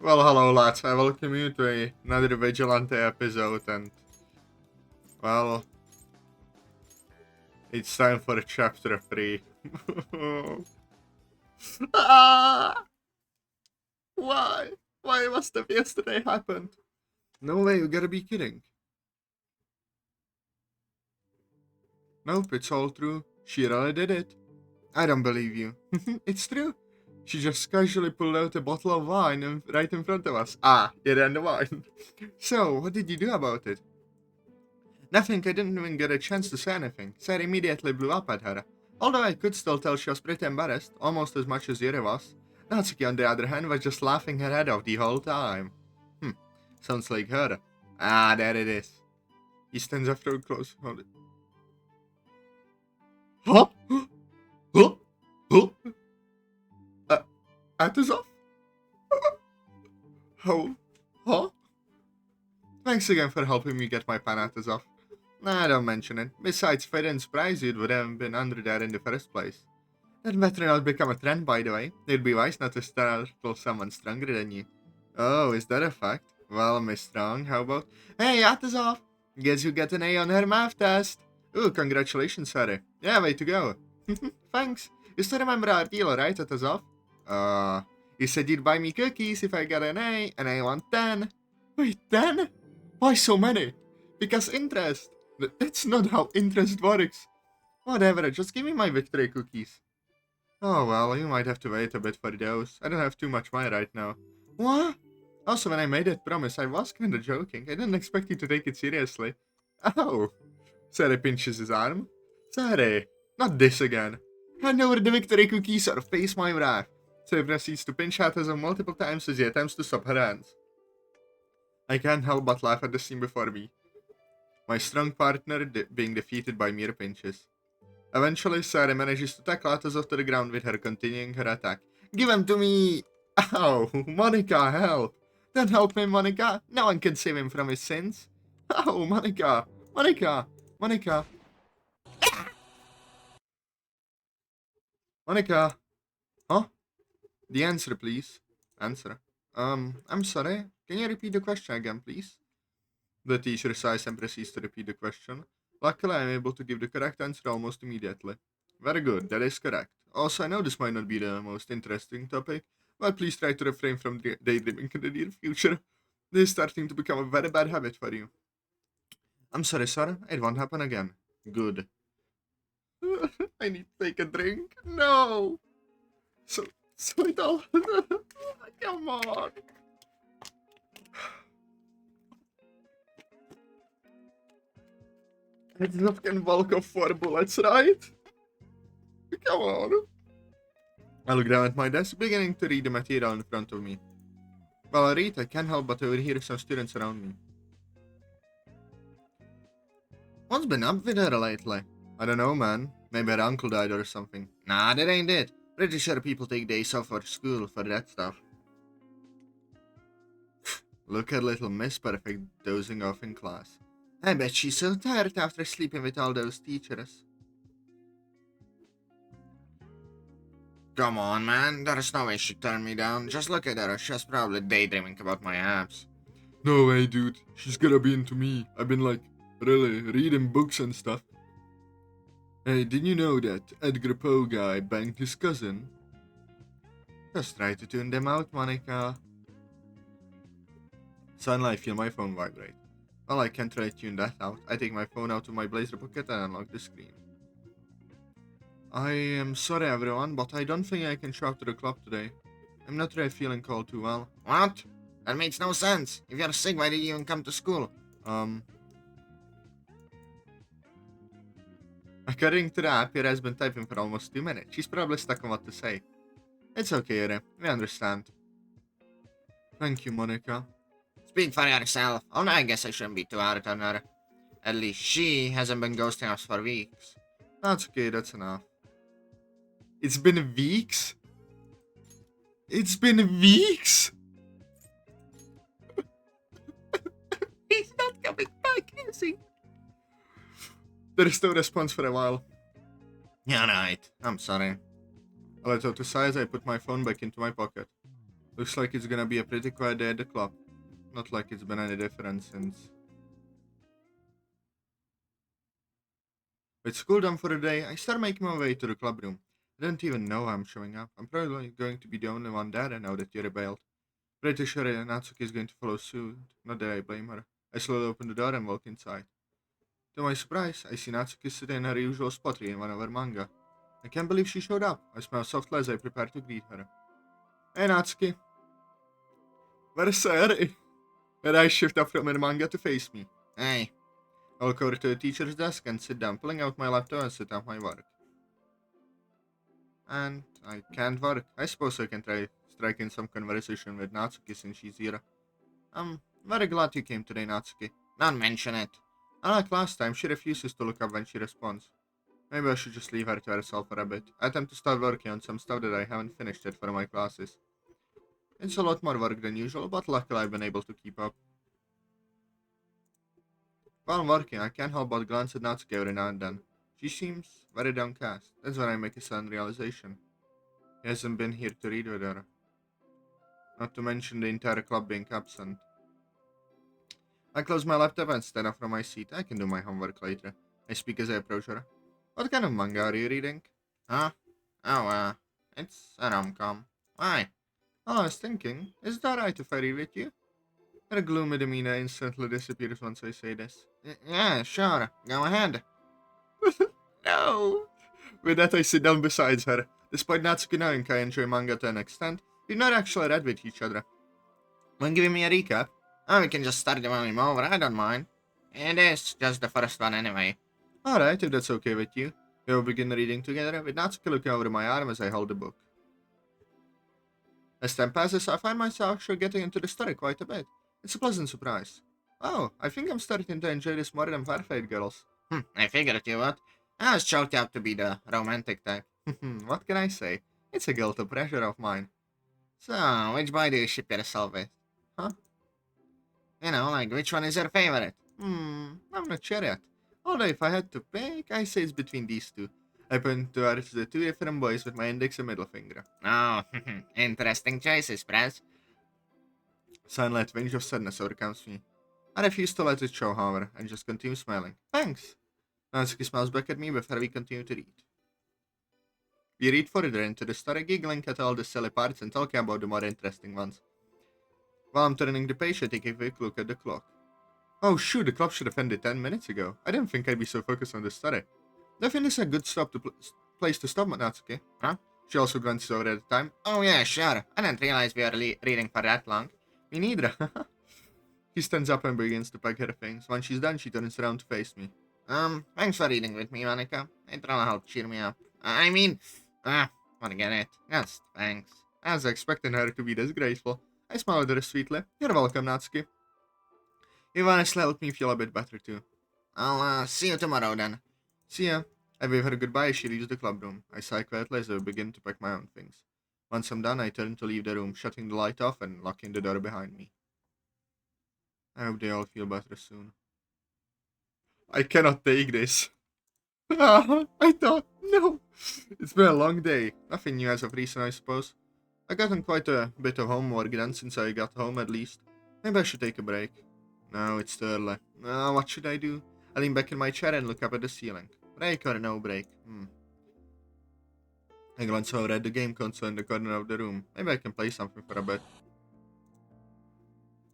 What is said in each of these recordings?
Well, hello lads, I welcome you to another Vigilante episode and, well, it's time for chapter 3. Ah! Why? Why must have yesterday happened? No way, you gotta be kidding. Nope, it's all true. She really did it. I don't believe you. It's true. She just casually pulled out a bottle of wine right in front of us. Ah, you ran the wine. So, what did you do about it? Nothing, I didn't even get a chance to say anything. So I immediately blew up at her. Although I could still tell she was pretty embarrassed, almost as much as Yuri was. Natsuki, on the other hand, was just laughing her head off the whole time. Sounds like her. Ah, there it is. He stands after a close. Hold it. Huh? Huh? Huh? Atazoth? Oh, huh? Thanks again for helping me get my pen Atazoth. Nah, don't mention it. Besides, if I didn't surprise you, it would have been under there in the first place. That better not become a trend, by the way. It'd be wise not to startle someone stronger than you. Oh, is that a fact? Well, Miss Strong, how about... Hey, Atazoth! Guess you get an A on her math test! Ooh, congratulations, Harry. Yeah, way to go. Thanks. You still remember our deal, right, Atazoth? You said you'd buy me cookies if I got an A, and I want 10. Wait, 10? Why so many? Because interest. That's not how interest works. Whatever, just give me my victory cookies. Oh well, you might have to wait a bit for those. I don't have too much money right now. What? Also, when I made that promise, I was kinda joking. I didn't expect you to take it seriously. Oh. Sari pinches his arm. Sari, not this again. Hand over the victory cookies or face my wrath. Sari proceeds to pinch Atazoth multiple times as he attempts to stop her hands. I can't help but laugh at the scene before me. My strong partner being defeated by mere pinches. Eventually, Sari manages to tackle Atazoth to the ground with her continuing her attack. Give him to me! Ow! Monika, help! Don't help me, Monika! No one can save him from his sins! Oh, Monika! Monika! Monika! Monika! Huh? The answer, please. Answer. I'm sorry. Can you repeat the question again, please? The teacher sighs and proceeds to repeat the question. Luckily, I am able to give the correct answer almost immediately. Very good, that is correct. Also, I know this might not be the most interesting topic, but please try to refrain from daydreaming in the near future. This is starting to become a very bad habit for you. I'm sorry, sir. It won't happen again. Good. I need to take a drink. No! So it all... Come on! Atazoth can bulk off 4 bullets, right? Come on. I look down at my desk, beginning to read the material in front of me. While I read, I can't help but overhear some students around me. What's been up with her lately? I don't know, man. Maybe her uncle died or something. Nah, that ain't it. Pretty sure people take days off for school for that stuff. Look at little Miss Perfect dozing off in class. I bet she's so tired after sleeping with all those teachers. Come on, man. There's no way she turned me down. Just look at her. She's probably daydreaming about my abs. No way, dude. She's gotta be into me. I've been really reading books and stuff. Hey, did you know that Edgar Poe guy banged his cousin? Just try to tune them out, Monika. Suddenly I feel my phone vibrate. Well, I can't really tune that out. I take my phone out of my blazer pocket and unlock the screen. I am sorry everyone, but I don't think I can show up to the club today. I'm not really feeling all too well. What? That makes no sense. If you're sick, why did you even come to school? According to the app, Yuri has been typing for almost 2 minutes. She's probably stuck on what to say. It's okay, Yuri. We understand. Thank you, Monika. Speak for yourself. Oh, no, I guess I shouldn't be too hard on her. At least she hasn't been ghosting us for weeks. That's okay, that's enough. It's been weeks? It's been weeks? He's not coming back, is he? There is no response for a while. Yeah, right. I'm sorry. A little to size, I put my phone back into my pocket. Looks like it's gonna be a pretty quiet day at the club. Not like it's been any different since. With school done for the day, I start making my way to the club room. I don't even know how I'm showing up. I'm probably going to be the only one there now that Yuri bailed. Pretty sure Natsuki is going to follow suit. Not that I blame her. I slowly open the door and walk inside. To my surprise, I see Natsuki sitting in her usual spot reading one of her manga. I can't believe she showed up. I smell softly as I prepare to greet her. Hey Natsuki. Where's Sayori? Her eyes shift up from her manga to face me. Hey. I walk over to the teacher's desk and sit down, pulling out my laptop and sit down my work. And I can't work. I suppose I can try striking some conversation with Natsuki since she's here. I'm very glad you came today, Natsuki. Not mention it. Unlike last time, she refuses to look up when she responds. Maybe I should just leave her to herself for a bit. I attempt to start working on some stuff that I haven't finished yet for my classes. It's a lot more work than usual, but luckily I've been able to keep up. While I'm working, I can't help but glance at Natsuki every now and then. She seems very downcast. That's when I make a sudden realization. He hasn't been here to read with her. Not to mention the entire club being absent. I close my laptop and stand up from my seat. I can do my homework later. I speak as I approach her. What kind of manga are you reading? Huh? Oh, it's a rom-com. Why? Well, I was thinking, is it alright if I read with you? Her gloomy demeanor instantly disappears once I say this. Yeah, sure. Go ahead. No! With that, I sit down beside her. Despite Natsuki knowing I enjoy manga to an extent, we've not actually read with each other. Mind giving me a recap? Oh, we can just start the volume over, I don't mind. It is just the first one anyway. Alright, if that's okay with you. We will begin reading together, with Natsuki looking over my arm as I hold the book. As time passes, I find myself actually getting into the story quite a bit. It's a pleasant surprise. Oh, I think I'm starting to enjoy this more than Firefight Girls. I figured you would. I was chalked up to be the romantic type. What can I say? It's a guilty pleasure of mine. So, which boy do you ship yourself with? Huh? You know, like, which one is your favorite? I'm not sure yet. Although, if I had to pick, I say it's between these two. I point towards the two different boys with my index and middle finger. Oh, interesting choices, Press. Silent twinge of sadness overcomes me. I refuse to let it show, however, and just continue smiling. Thanks! Natsuki smiles back at me before we continue to read. We read further into the story, giggling at all the silly parts and talking about the more interesting ones. While I'm turning the page, I take a quick look at the clock. Oh shoot, the club should have ended 10 minutes ago. I didn't think I'd be so focused on the story. I think this is a good place to stop, Natsuki. Huh? She also glances over at the time. Oh yeah, sure. I didn't realize we were reading for that long. Me neither. She stands up and begins to pack her things. When she's done, she turns around to face me. Thanks for reading with me, Monika. It really helped cheer me up. Forget it. Just thanks. I was expecting her to be this grateful. I smiled at her sweetly. You're welcome, Natsuki. You've honestly helped me feel a bit better, too. I'll, see you tomorrow, then. See ya. I wave her goodbye as she leaves the club room. I sigh quietly as I begin to pack my own things. Once I'm done, I turn to leave the room, shutting the light off and locking the door behind me. I hope they all feel better soon. I cannot take this. I thought, no. It's been a long day. Nothing new as of recent, I suppose. I've gotten quite a bit of homework done since I got home, at least. Maybe I should take a break. No, it's too early. What should I do? I lean back in my chair and look up at the ceiling. Break or no break? I glance over at the game console in the corner of the room. Maybe I can play something for a bit.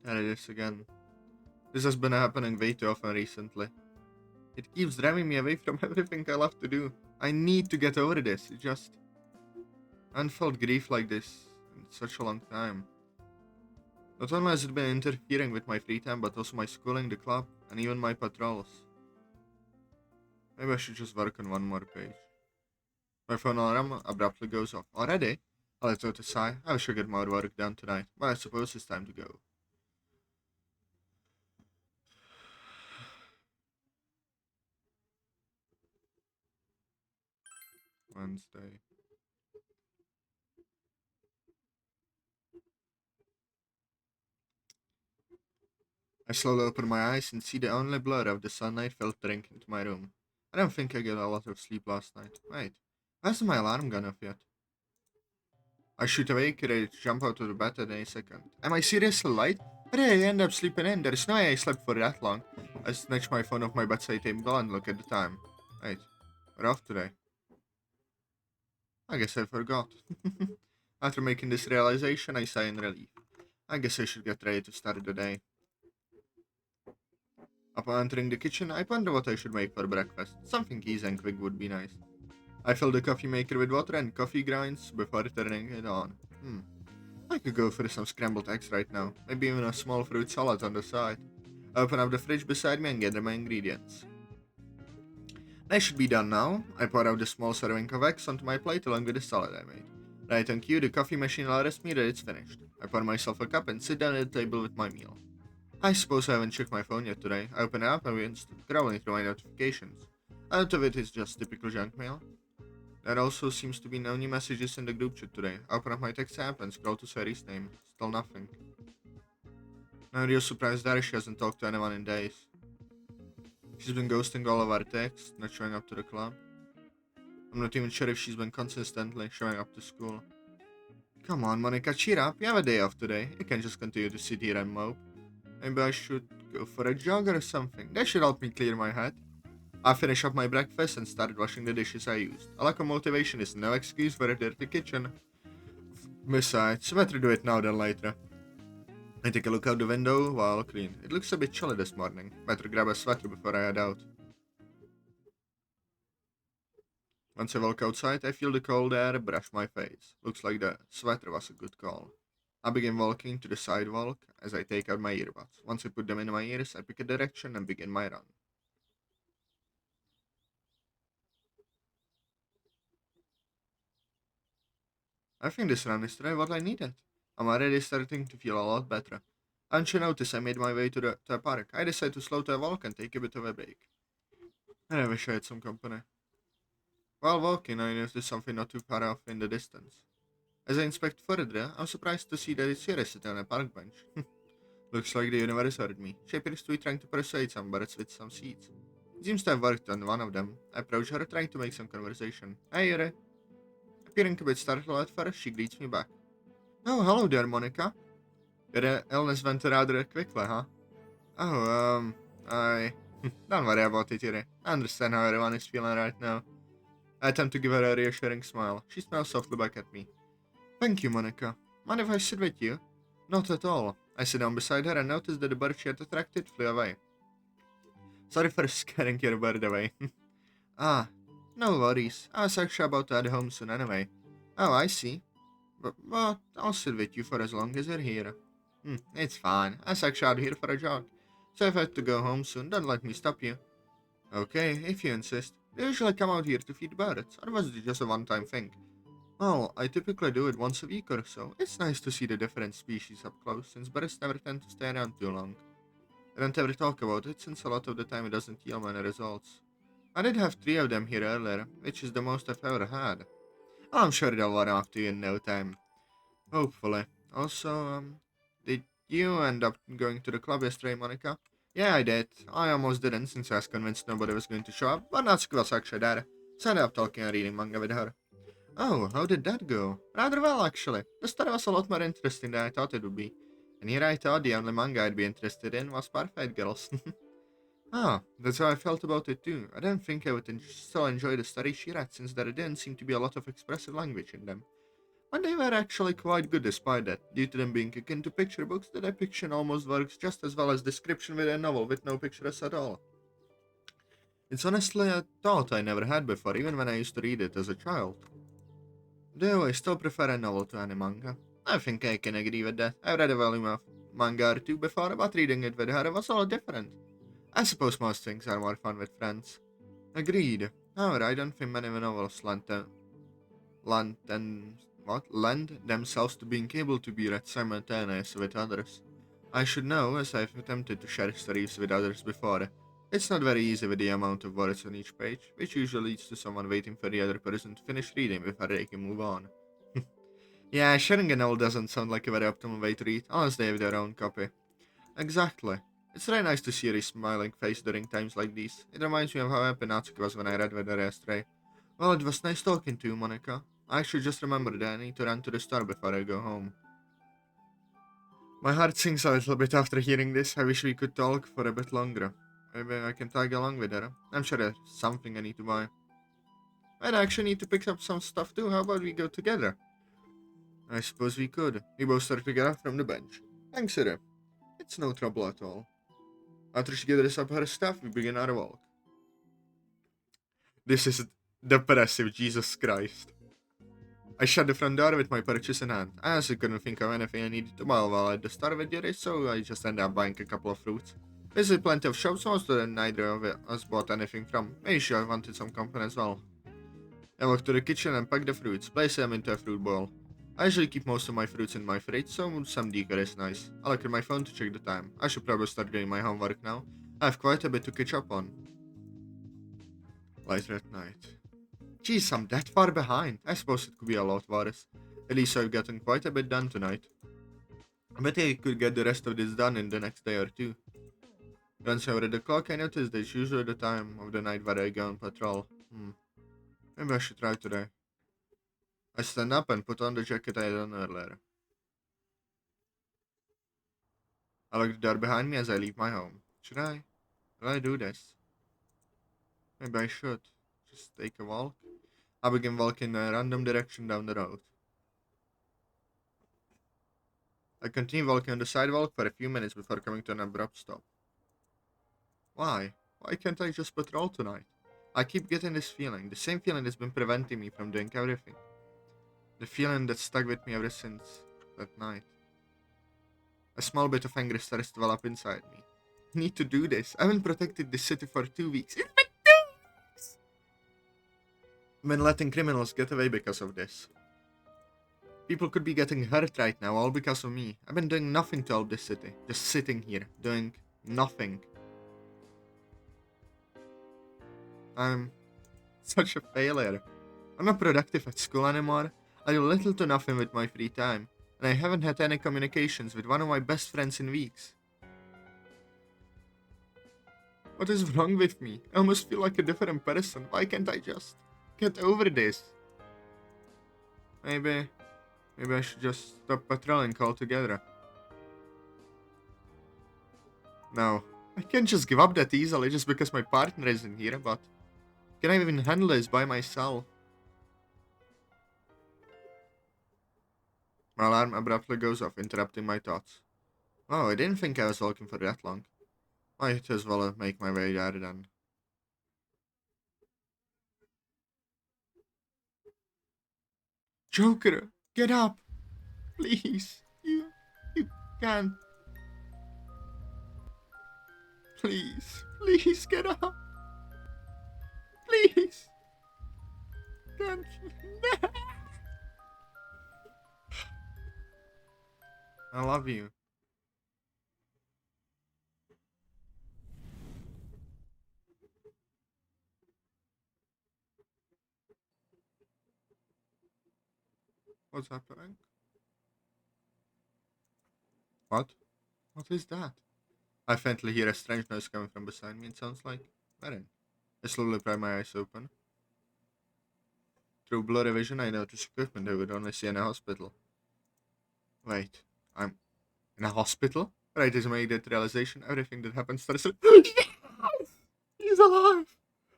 There it is again. This has been happening way too often recently. It keeps driving me away from everything I love to do. I need to get over this. It just... I haven't felt grief like this in such a long time. Not only has it been interfering with my free time, but also my schooling, the club, and even my patrols. Maybe I should just work on one more page. My phone alarm abruptly goes off. Already? I let out a sigh. I should get more work done tonight, but I suppose it's time to go. Wednesday. I slowly open my eyes and see the only blur of the sunlight filtering into my room. I don't think I got a lot of sleep last night. Wait, why hasn't my alarm gone off yet? I shoot awake, ready to jump out of the bed at any second. Am I seriously late? But hey, I end up sleeping in. There is no way I slept for that long. I snatch my phone off my bedside table and look at the time. Wait, we're off today. I guess I forgot. After making this realization, I sigh in relief. I guess I should get ready to start the day. Upon entering the kitchen, I ponder what I should make for breakfast. Something easy and quick would be nice. I fill the coffee maker with water and coffee grinds before turning it on. I could go for some scrambled eggs right now, maybe even a small fruit salad on the side. I open up the fridge beside me and gather my ingredients. They should be done now. I pour out the small serving of eggs onto my plate along with the salad I made. Right on cue, the coffee machine alerts me that it's finished. I pour myself a cup and sit down at the table with my meal. I suppose I haven't checked my phone yet today. I open it up and begin scrolling through my notifications. A lot of it is just typical junk mail. There also seems to be no new messages in the group chat today. I open up my text app and scroll to Sayori's name. Still nothing. No real surprise there, she hasn't talked to anyone in days. She's been ghosting all of our texts, not showing up to the club. I'm not even sure if she's been consistently showing up to school. Come on, Monika, cheer up. You have a day off today. You can't just continue to sit here and mope. Maybe I should go for a jog or something. That should help me clear my head. I finished up my breakfast and started washing the dishes I used. A lack of motivation is no excuse for a dirty kitchen. Besides, better do it now than later. I take a look out the window while clean. It looks a bit chilly this morning. Better grab a sweater before I head out. Once I walk outside, I feel the cold air brush my face. Looks like the sweater was a good call. I begin walking to the sidewalk as I take out my earbuds. Once I put them in my ears, I pick a direction and begin my run. I think this run is today what I needed. I'm already starting to feel a lot better. Don't you notice I made my way to the park? I decided to slow to a walk and take a bit of a break. And I wish I had some company. While walking, I noticed something not too far off in the distance. As I inspect further, I'm surprised to see that it's Yuri sitting on a park bench. Looks like the universe heard me. She appears to be trying to persuade some birds with some seeds. It seems to have worked on one of them. I approach her, trying to make some conversation. Hey, Yuri. Appearing a bit startled at first, she greets me back. Oh, hello there, Monika. Your illness went rather quickly, huh? Oh, I... Don't worry about it, Yuri. I understand how everyone is feeling right now. I attempt to give her a reassuring smile. She smiles softly back at me. Thank you, Monika. Mind if I sit with you? Not at all. I sit down beside her and notice that the bird she had attracted flew away. Sorry for scaring your bird away. Ah, no worries. I was actually about to head home soon anyway. Oh, I see. But I'll sit with you for as long as you're here. It's fine. I was actually out here for a jog. So if I have to go home soon, don't let me stop you. Okay, if you insist. Do you usually come out here to feed birds, or was it just a one-time thing? Well, I typically do it once a week or so. It's nice to see the different species up close, since birds never tend to stay around too long. I don't ever talk about it, since a lot of the time it doesn't yield many results. I did have 3 of them here earlier, which is the most I've ever had. I'm sure they'll run off to you in no time. Hopefully. Also, did you end up going to the club yesterday, Monika? Yeah, I did. I almost didn't, since I was convinced nobody was going to show up, but Natsuki was actually there. So I ended up talking and reading manga with her. Oh, how did that go? Rather well, actually. The story was a lot more interesting than I thought it would be. And here I thought the only manga I'd be interested in was Parfait Girls. Ah, that's how I felt about it too. I didn't think I would still enjoy the stories she read, since there didn't seem to be a lot of expressive language in them. But they were actually quite good despite that. Due to them being akin to picture books, the depiction almost works just as well as description with a novel with no pictures at all. It's honestly a thought I never had before, even when I used to read it as a child. Though I still prefer a novel to any manga. I think I can agree with that. I read a volume of manga or two before, but reading it with her was all different. I suppose most things are more fun with friends. Agreed. However, I don't think many novels lend themselves to being able to be read simultaneously with others. I should know, as I've attempted to share stories with others before. It's not very easy with the amount of words on each page, which usually leads to someone waiting for the other person to finish reading before they can move on. Yeah, sharing a novel doesn't sound like a very optimal way to read, unless they have their own copy. Exactly. It's very nice to see her smiling face during times like these. It reminds me of how happy Natsuki was when I read with her yesterday. Well, it was nice talking to you, Monika. I should just remember that I need to run to the store before I go home. My heart sinks a little bit after hearing this. I wish we could talk for a bit longer. Maybe I can tag along with her. I'm sure there's something I need to buy. I'd actually need to pick up some stuff too. How about we go together? I suppose we could. We both start to get up from the bench. Thanks, sir. It's no trouble at all. After she gathers up her stuff, we begin our walk. This is depressive, Jesus Christ. I shut the front door with my purchase in hand. I honestly couldn't think of anything I needed to buy while at the store with Yuri, so I just ended up buying a couple of fruits. Visited plenty of shops, most of them neither of us bought anything from. Maybe sure I wanted some company as well. I walked to the kitchen and packed the fruits, placed them into a fruit bowl. I usually keep most of my fruits in my fridge, so some decor is nice. I look at my phone to check the time. I should probably start doing my homework now. I have quite a bit to catch up on. Later at night. Geez, I'm that far behind. I suppose it could be a lot worse. At least I've gotten quite a bit done tonight. I bet I could get the rest of this done in the next day or two. Once I read the clock, I noticed that it's usually the time of the night where I go on patrol. Maybe I should try today. I stand up and put on the jacket I had on earlier. I lock the door behind me as I leave my home. Should I? Will I do this? Maybe I should. Just take a walk. I begin walking in a random direction down the road. I continue walking on the sidewalk for a few minutes before coming to an abrupt stop. Why? Why can't I just patrol tonight? I keep getting this feeling, the same feeling that's been preventing me from doing everything. The feeling that stuck with me ever since that night. A small bit of anger starts to develop inside me. I need to do this. I haven't protected this city for 2 weeks. It's been 2 weeks! I've been letting criminals get away because of this. People could be getting hurt right now, all because of me. I've been doing nothing to help this city. Just sitting here, doing nothing. I'm such a failure. I'm not productive at school anymore. I do little to nothing with my free time. And I haven't had any communications with one of my best friends in weeks. What is wrong with me? I almost feel like a different person. Why can't I just get over this? Maybe I should just stop patrolling altogether. No, I can't just give up that easily just because my partner isn't here, but can I even handle this by myself? My alarm abruptly goes off, interrupting my thoughts. Oh, I didn't think I was walking for that long. Might as well make my way there then. Joker, get up! Please! You can't. Please get up! Please! Can't you? I love you. What's happening? What? What is that? I faintly hear a strange noise coming from beside me. It sounds like Marin. I slowly pry my eyes open. Through blurry vision, I notice equipment I would only see in a hospital. Wait, I'm in a hospital? Right as I make that realization, everything that happens starts to... He's alive!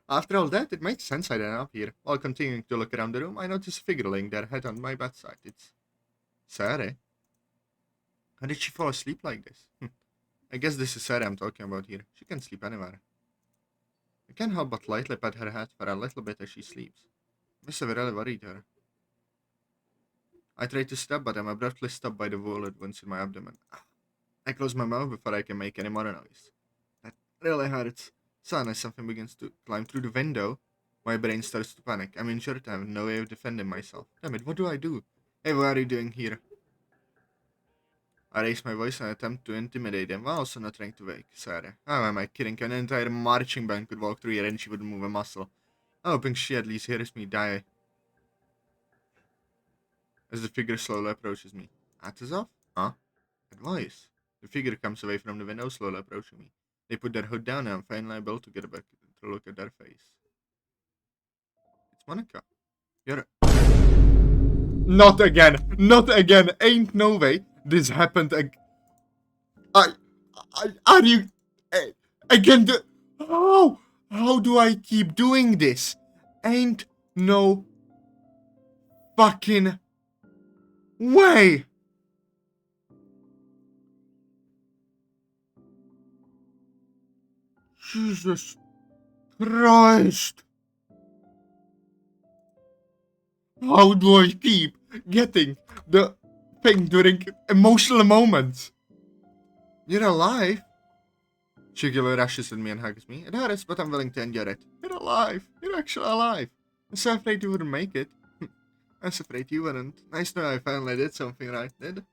After all that, it makes sense I ended up here. While continuing to look around the room, I notice a figure laying their head on my bedside. It's Sayori. How did she fall asleep like this? I guess this is Sayori I'm talking about here. She can sleep anywhere. I can't help but lightly pat her head for a little bit as she sleeps. Must have really worried her. I try to stop, but I'm abruptly stopped by the bullet wounds in my abdomen. I close my mouth before I can make any more noise. That really hurts. Suddenly something begins to climb through the window. My brain starts to panic. I'm injured and I have no way of defending myself. Damn it, what do I do? Hey, what are you doing here? I raise my voice and attempt to intimidate him while also not trying to wake Sarah. How am I kidding? An entire marching band could walk through here and she wouldn't move a muscle. I'm hoping she at least hears me die. As the figure slowly approaches me. Atazoth? Huh? That voice. The figure comes away from the window, slowly approaching me. They put their hood down and I'm finally able to get back to look at their face. It's Monika. You're... Not again. Not again. Ain't no way this happened again. Are you... again the... How do I keep doing this? Ain't no fucking way. Jesus Christ. How do I keep getting the thing during emotional moments? You're alive? Shigula rushes at me and hugs me. It hurts, but I'm willing to endure it. You're alive. You're actually alive. I'm so afraid you wouldn't make it. I was afraid you wouldn't. Nice to know I finally did something right, did?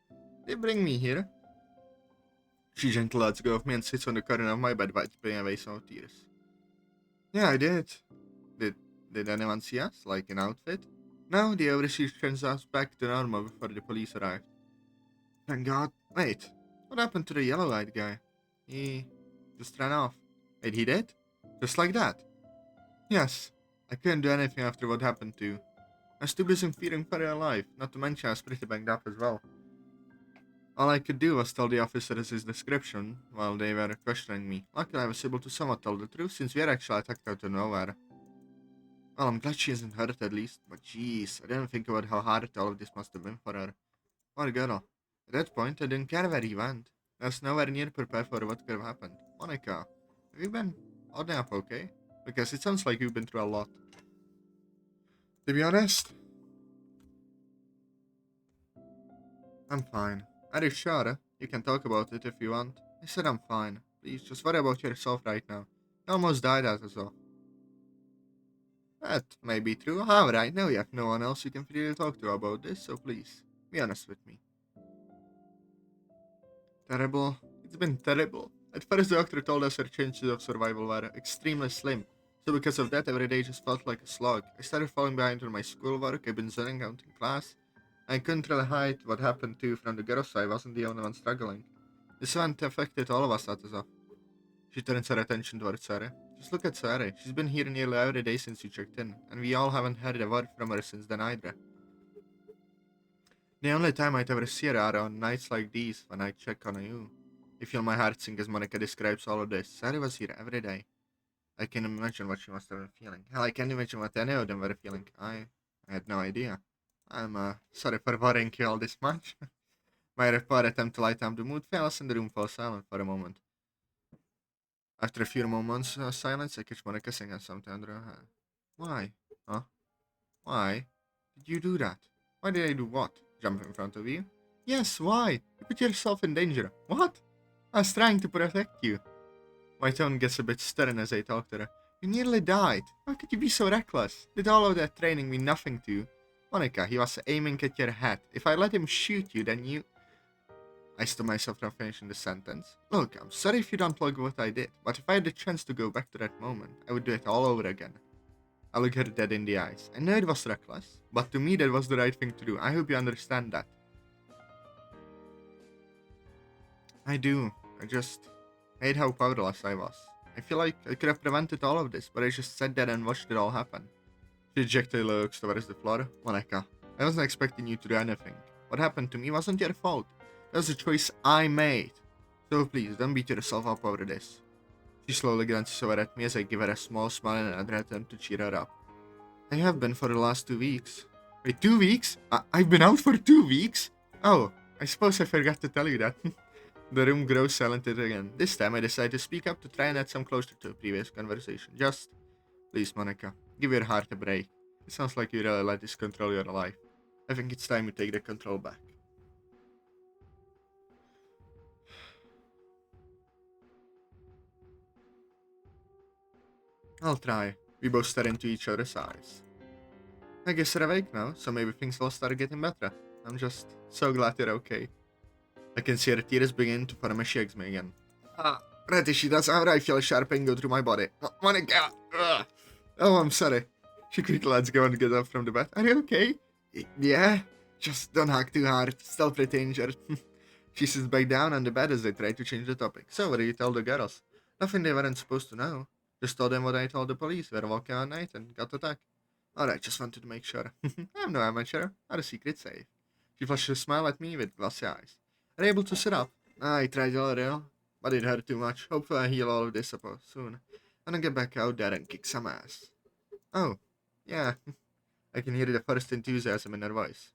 They bring me here. She gently lets go of me and sits on the corner of my bed, wiping away some of tears. Yeah, I did. Did anyone see us? Like an outfit? No, the overseer turns us back to normal before the police arrived. Thank God. Wait, what happened to the yellow-eyed guy? He just ran off. Wait, he did? Just like that? Yes. I couldn't do anything after what happened to you. I was too busy feeling very alive, not to mention I was pretty banged up as well. All I could do was tell the officers his description while they were questioning me. Luckily I was able to somewhat tell the truth since we were actually attacked out of nowhere. Well, I'm glad she isn't hurt at least, but jeez, I didn't think about how hard all of this must have been for her. Poor girl. At that point, I didn't care where he went. I was nowhere near prepared for what could have happened. Monika, have you been holding up okay? Because it sounds like you've been through a lot. To be honest, I'm fine. Are you sure? You can talk about it if you want. I said I'm fine. Please, just worry about yourself right now. You almost died, Atazoth. That may be true. However, I know you have no one else you can freely talk to about this, so please, be honest with me. Terrible. It's been terrible. At first, the doctor told us our chances of survival were extremely slim, so because of that, every day just felt like a slog. I started falling behind on my schoolwork, I've been zoning out in class. I couldn't really hide what happened to from the girls, so I wasn't the only one struggling. This event affected all of us, Atazoth. She turns her attention towards Sarah. Just look at Sarah. She's been here nearly every day since you checked in, and we all haven't heard a word from her since then either. The only time I'd ever see her are on nights like these, when I check on you. I feel my heart sink as Monika describes all of this. Sarah was here every day. I can imagine what she must have been feeling. Hell, I can't imagine what any of them were feeling. I had no idea. I'm sorry for worrying you all this much. My report attempt to lighten up the mood fails and the room falls silent for a moment. After a few moments of silence, I catch Monika singing something under her hand. Why? Huh? Why did you do that? Why did I do what? Jump in front of you? Yes, why? You put yourself in danger. What? I was trying to protect you. My tone gets a bit stern as I talk to her. You nearly died. How could you be so reckless? Did all of that training mean nothing to you? Monika, he was aiming at your head. If I let him shoot you, then you... I stop myself from finishing the sentence. Look, I'm sorry if you don't like what I did, but if I had the chance to go back to that moment, I would do it all over again. I look her dead in the eyes. I know it was reckless, but to me that was the right thing to do. I hope you understand that. I do. I just hate how powerless I was. I feel like I could have prevented all of this, but I just sat there and watched it all happen. She dejectedly looks towards the floor. Monika, I wasn't expecting you to do anything. What happened to me wasn't your fault. That was a choice I made. So please, don't beat yourself up over this. She slowly glances over at me as I give her a small smile in another attempt to cheer her up. I have been for the last 2 weeks. Wait, 2 weeks? I've been out for 2 weeks? Oh, I suppose I forgot to tell you that. The room grows silent again. This time I decide to speak up to try and add some closure to the previous conversation. Just, please, Monika, give your heart a break. It sounds like you really let this control your life. I think it's time you take the control back. I'll try. We both stare into each other's eyes. I guess you're awake now, so maybe things will start getting better. I'm just so glad you're okay. I can see her tears begin to form as she hugs me again. Pretty, she does how I feel a sharp pain go through my body. Monika! Oh, I'm sorry. She quickly lets go and get up from the bed. Are you okay? Yeah? Just don't hug too hard. Still pretty injured. She sits back down on the bed as I try to change the topic. So, what do you tell the girls? Nothing they weren't supposed to know. Just told them what I told the police. We were walking all night and got attacked. Alright, just wanted to make sure. I'm no amateur, not a secret safe. She flashed a smile at me with glassy eyes. Are you able to sit up? I tried already, but it hurt too much. Hopefully I heal all of this up soon. And I get back out there and kick some ass. Oh, yeah. I can hear the first enthusiasm in her voice.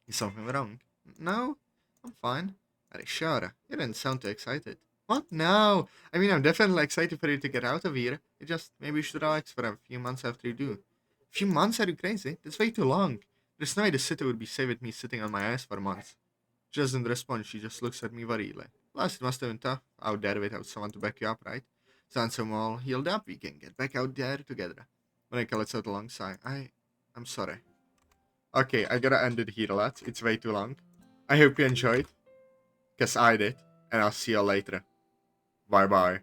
Is something wrong? No, I'm fine. Are you sure? You didn't sound too excited. What? No. I mean, I'm definitely excited for you to get out of here. It just, maybe you should relax for a few months after you do. A few months? Are you crazy? That's way too long. There's no way the city would be safe with me sitting on my ass for months. She doesn't respond. She just looks at me worriedly. Plus, it must have been tough out there without someone to back you up, right? Sounds so all healed up. We can get back out there together. Monika lets out a long sigh. I'm sorry. Okay, I gotta end it here, lads. It's way too long. I hope you enjoyed, because I did, and I'll see you later. Bye bye.